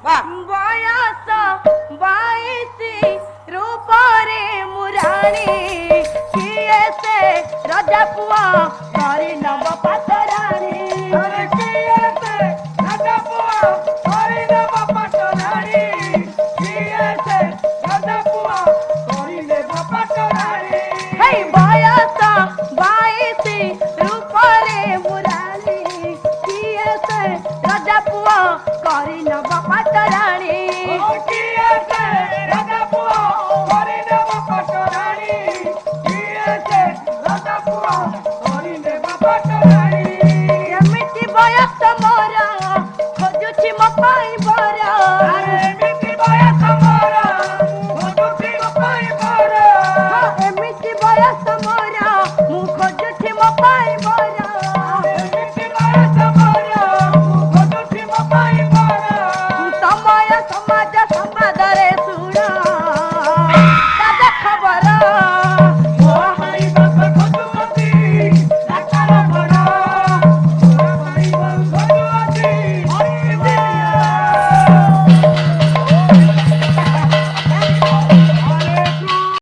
बयस 22 रूपरे मुराणी किए से राजा पुआ करी नव पाटराणी किए से राजा पुआ करी नव पाटराणी किए से राजा पुआ करी नव पाटराणी हे बयस 22 रूपरे मुराणी किए से राजा पुआ करी नव पाटराणी किए से राजा पुआ करी नव पाटराणी किए से राजा पुआ करी नव पाटराणी एमिति बयस मोरा खोजुछि मो पाई बरा